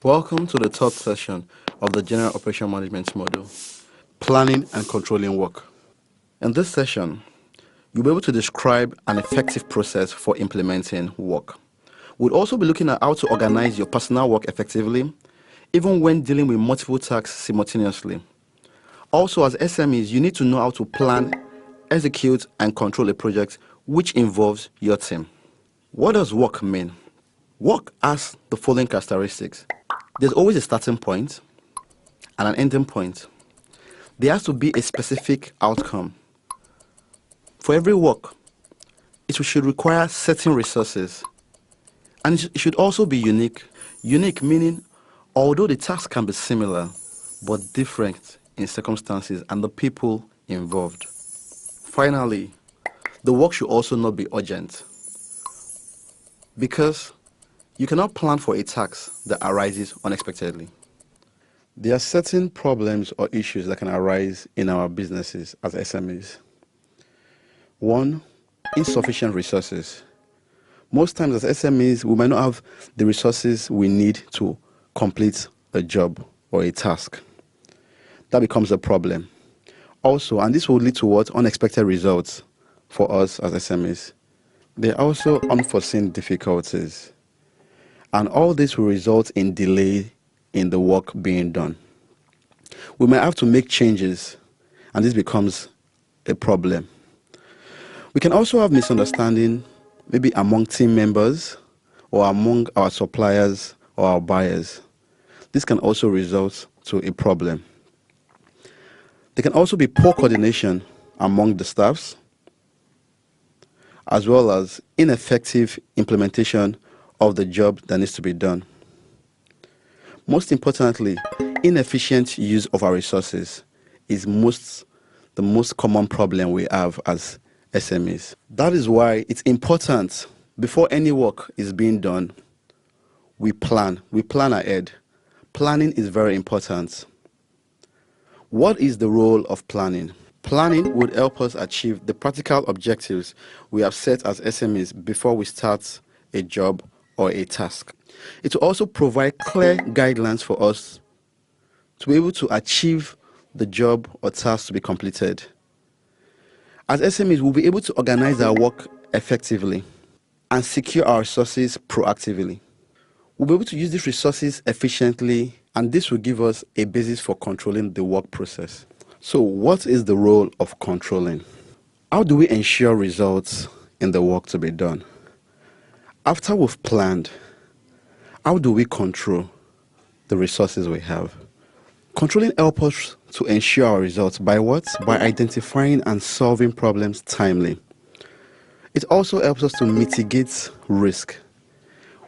Welcome to the third session of the General Operation Management Module, Planning and Controlling Work. In this session, you'll be able to describe an effective process for implementing work. We'll also be looking at how to organize your personal work effectively, even when dealing with multiple tasks simultaneously. Also, as SMEs, you need to know how to plan, execute, and control a project which involves your team. What does work mean? Work has the following characteristics. There's always a starting point and an ending point. There has to be a specific outcome. For every work, it should require certain resources. And it should also be unique. Unique meaning, although the task can be similar, but different in circumstances and the people involved. Finally, the work should also not be urgent, because you cannot plan for a task that arises unexpectedly. There are certain problems or issues that can arise in our businesses as SMEs. One, insufficient resources. Most times as SMEs, we might not have the resources we need to complete a job or a task. That becomes a problem. Also, and this will lead to what? Unexpected results for us as SMEs. There are also unforeseen difficulties. And all this will result in delay in the work being done. We might have to make changes, and this becomes a problem. We can also have misunderstanding, maybe among team members or among our suppliers or our buyers. This can also result to a problem. There can also be poor coordination among the staffs, as well as ineffective implementation of the job that needs to be done. Most importantly, inefficient use of our resources is the most common problem we have as SMEs. That is why it's important, before any work is being done, we plan ahead. Planning is very important. What is the role of planning? Planning would help us achieve the practical objectives we have set as SMEs before we start a job or a task. It will also provide clear guidelines for us to be able to achieve the job or task to be completed. As SMEs, we'll be able to organize our work effectively and secure our resources proactively. We'll be able to use these resources efficiently, and this will give us a basis for controlling the work process. So, what is the role of controlling? How do we ensure results in the work to be done? After we've planned, how do we control the resources we have? Controlling helps us to ensure our results by what? By identifying and solving problems timely. It also helps us to mitigate risk.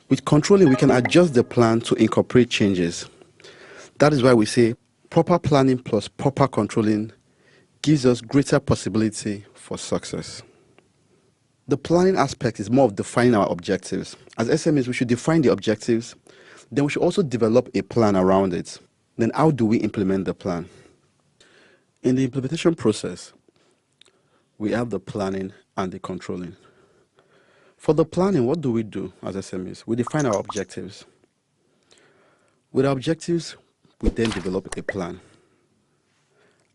With controlling, we can adjust the plan to incorporate changes. That is why we say proper planning plus proper controlling gives us greater possibility for success. The planning aspect is more of defining our objectives. As SMEs, we should define the objectives, then we should also develop a plan around it. Then how do we implement the plan? In the implementation process, we have the planning and the controlling. For the planning, what do we do as SMEs? We define our objectives. With our objectives, we then develop a plan.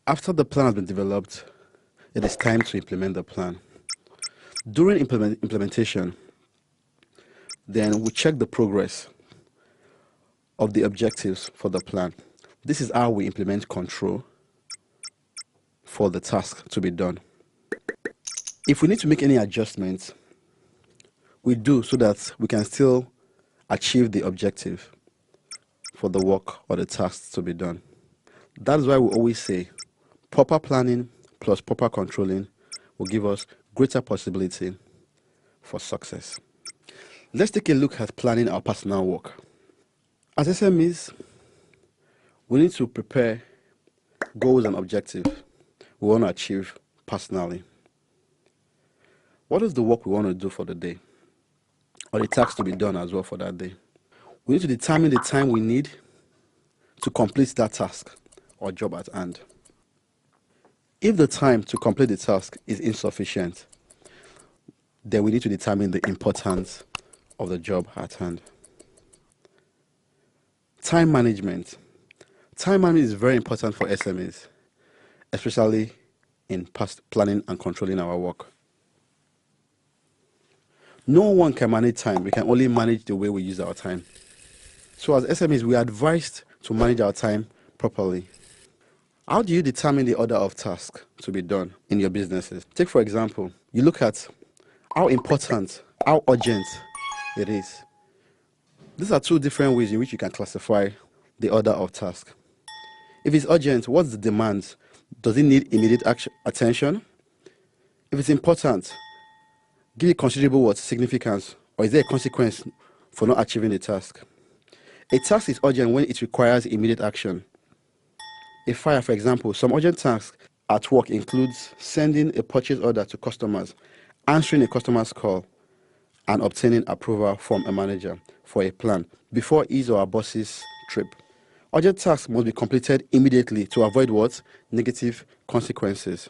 After the plan has been developed, it is time to implement the plan. During implementation, then we check the progress of the objectives for the plan. This is how we implement control for the task to be done. If we need to make any adjustments, we do, so that we can still achieve the objective for the work or the tasks to be done. That is why we always say proper planning plus proper controlling will give us greater possibility for success. Let's take a look at planning our personal work. As SMEs, we need to prepare goals and objectives we want to achieve personally. What is the work we want to do for the day, or the tasks to be done as well for that day? We need to determine the time we need to complete that task or job at hand. If the time to complete the task is insufficient, then we need to determine the importance of the job at hand. Time management. Time management is very important for SMEs, especially in past planning and controlling our work. No one can manage time. We can only manage the way we use our time. So as SMEs, we are advised to manage our time properly. How do you determine the order of tasks to be done in your businesses? Take, for example, you look at how important, how urgent it is. These are two different ways in which you can classify the order of tasks. If it's urgent, what's the demand? Does it need immediate attention? If it's important, give it considerable significance, or is there a consequence for not achieving the task? A task is urgent when it requires immediate action. A fire, for example, some urgent tasks at work includes sending a purchase order to customers, answering a customer's call, and obtaining approval from a manager for a plan before his or her boss's trip. Urgent tasks must be completed immediately to avoid negative consequences.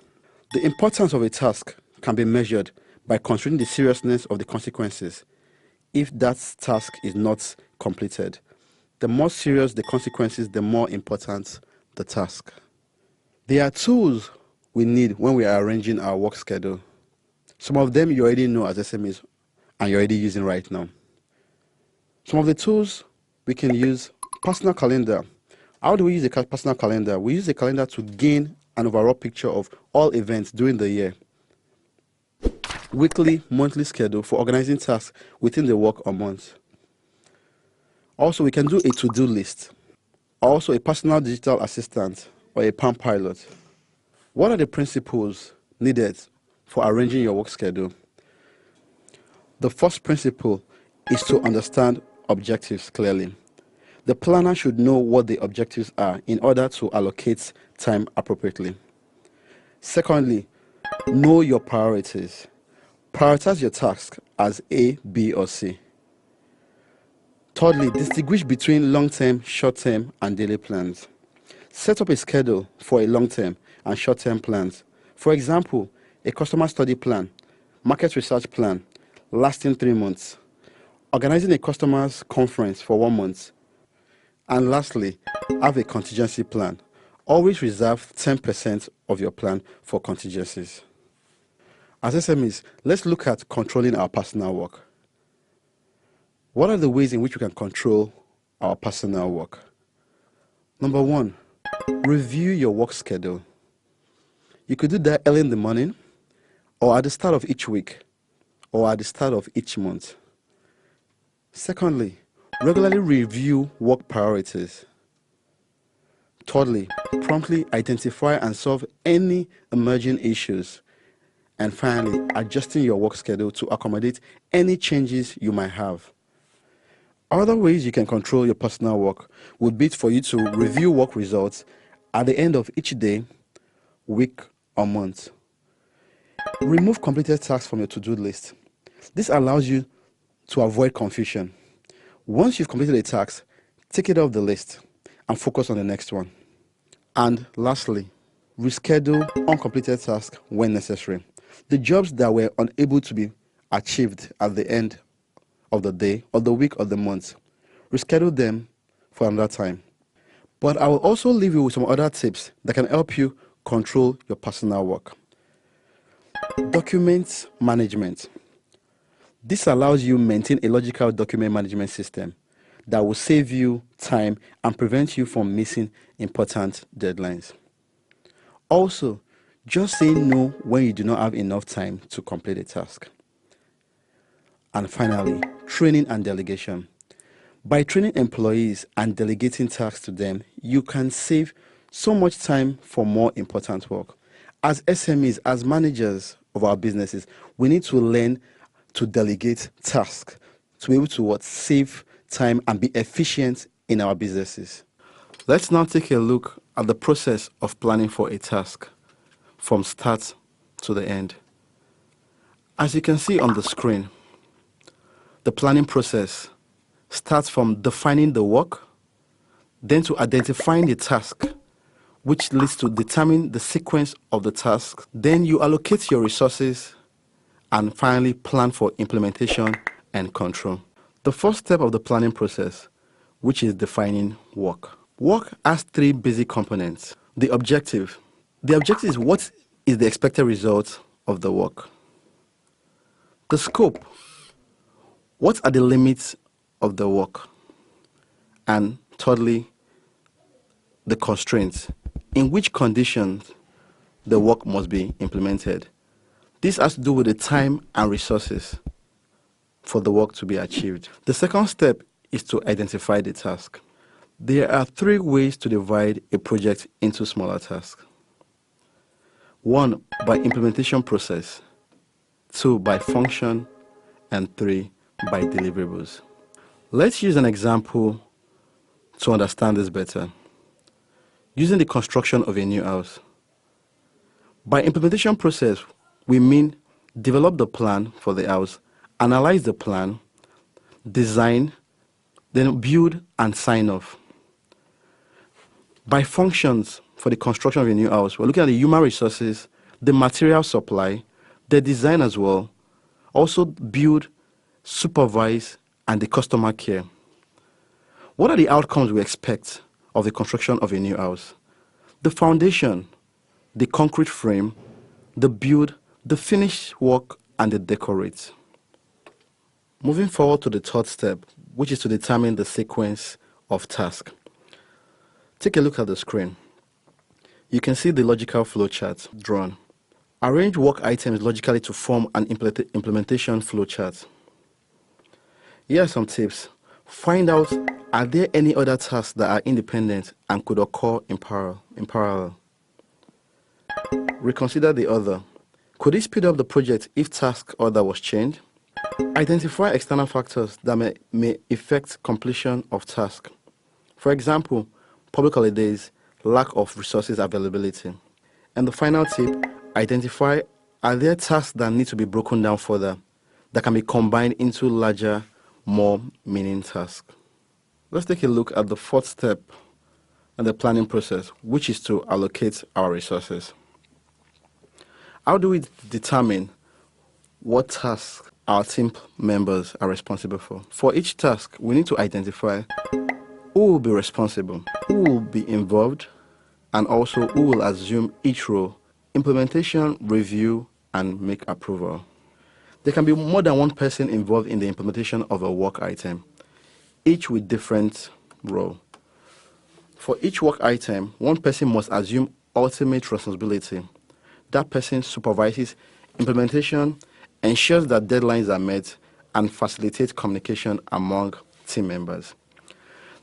The importance of a task can be measured by considering the seriousness of the consequences if that task is not completed. The more serious the consequences, the more important the task. There are tools we need when we are arranging our work schedule. Some of them you already know as SMEs and you're already using right now. Some of the tools we can use: personal calendar. How do we use a personal calendar? We use a calendar to gain an overall picture of all events during the year. Weekly, monthly schedule for organizing tasks within the work or month. Also, we can do a to-do list. Also, a personal digital assistant or a Palm Pilot. What are the principles needed for arranging your work schedule? The first principle is to understand objectives clearly. The planner should know what the objectives are in order to allocate time appropriately. Secondly, know your priorities. Prioritize your tasks as A, B, or C. Thirdly, distinguish between long-term, short-term, and daily plans. Set up a schedule for a long-term and short-term plans. For example, a customer study plan, market research plan, lasting 3 months, organizing a customer's conference for 1 month, and lastly, have a contingency plan. Always reserve 10% of your plan for contingencies. As SMEs, let's look at controlling our personal work. What are the ways in which we can control our personal work? Number 1, review your work schedule. You could do that early in the morning, or at the start of each week, or at the start of each month. Secondly, regularly review work priorities. Thirdly, promptly identify and solve any emerging issues. And finally, adjusting your work schedule to accommodate any changes you might have. Other ways you can control your personal work would be for you to review work results at the end of each day, week, or month. Remove completed tasks from your to-do list. This allows you to avoid confusion. Once you've completed a task, take it off the list and focus on the next one. And lastly, reschedule uncompleted tasks when necessary. The jobs that were unable to be achieved at the end of the day or the week or the month, reschedule them for another time. But I will also leave you with some other tips that can help you control your personal work. Document management. This allows you to maintain a logical document management system that will save you time and prevent you from missing important deadlines. Also, just say no when you do not have enough time to complete a task. And finally, training and delegation. By training employees and delegating tasks to them, you can save so much time for more important work. As SMEs, as managers of our businesses, we need to learn to delegate tasks to be able to save time and be efficient in our businesses. Let's now take a look at the process of planning for a task from start to the end. As you can see on the screen, the planning process starts from defining the work, then to identifying the task, which leads to determining the sequence of the task. Then you allocate your resources and finally plan for implementation and control. The first step of the planning process which is defining work. Work has three basic components. The objective. The objective is what is the expected result of the work. The scope. What are the limits of the work? And thirdly, the constraints. In which conditions the work must be implemented. This has to do with the time and resources for the work to be achieved. The second step is to identify the task. There are three ways to divide a project into smaller tasks. 1, by implementation process. 2, by function. And 3, by deliverables. Let's use an example to understand this better. Using the construction of a new house. By implementation process, we mean develop the plan for the house, analyze the plan, design, then build and sign off. By functions, for the construction of a new house, we're looking at the human resources, the material supply, the design as well, also build, supervise, and the customer care. What are the outcomes we expect of the construction of a new house? The foundation, the concrete frame, the build, the finished work, and the decorate. Moving forward to the third step, which is to determine the sequence of tasks. Take a look at the screen. You can see the logical flowchart drawn. Arrange work items logically to form an implementation flowchart. Here are some tips. Find out, are there any other tasks that are independent and could occur in parallel? Reconsider the order. Could it speed up the project if task order was changed? Identify external factors that may affect completion of task. For example, public holidays, lack of resources availability. And the final tip, identify, are there tasks that need to be broken down further that can be combined into larger, more meaning tasks? Let's take a look at the fourth step in the planning process, which is to allocate our resources. How do we determine what tasks our team members are responsible for? For each task, we need to identify who will be responsible, who will be involved, and also who will assume each role. Implementation, review, and make approval. There can be more than one person involved in the implementation of a work item, each with different role. For each work item, one person must assume ultimate responsibility. That person supervises implementation, ensures that deadlines are met, and facilitates communication among team members.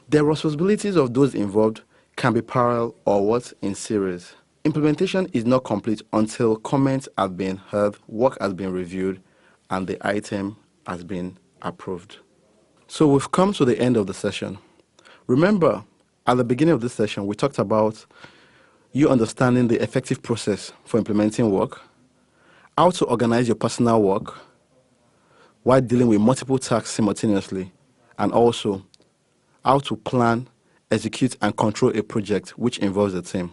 The responsibilities of those involved can be parallel or in series. Implementation is not complete until comments have been heard, work has been reviewed, and the item has been approved. So we've come to the end of the session. Remember, at the beginning of this session, we talked about you understanding the effective process for implementing work, how to organize your personal work while dealing with multiple tasks simultaneously, and also how to plan, execute, and control a project which involves a team.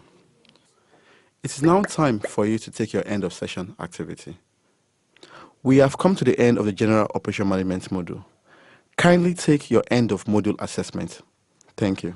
It is now time for you to take your end of session activity. We have come to the end of the General Operation Management module. Kindly take your end of module assessment. Thank you.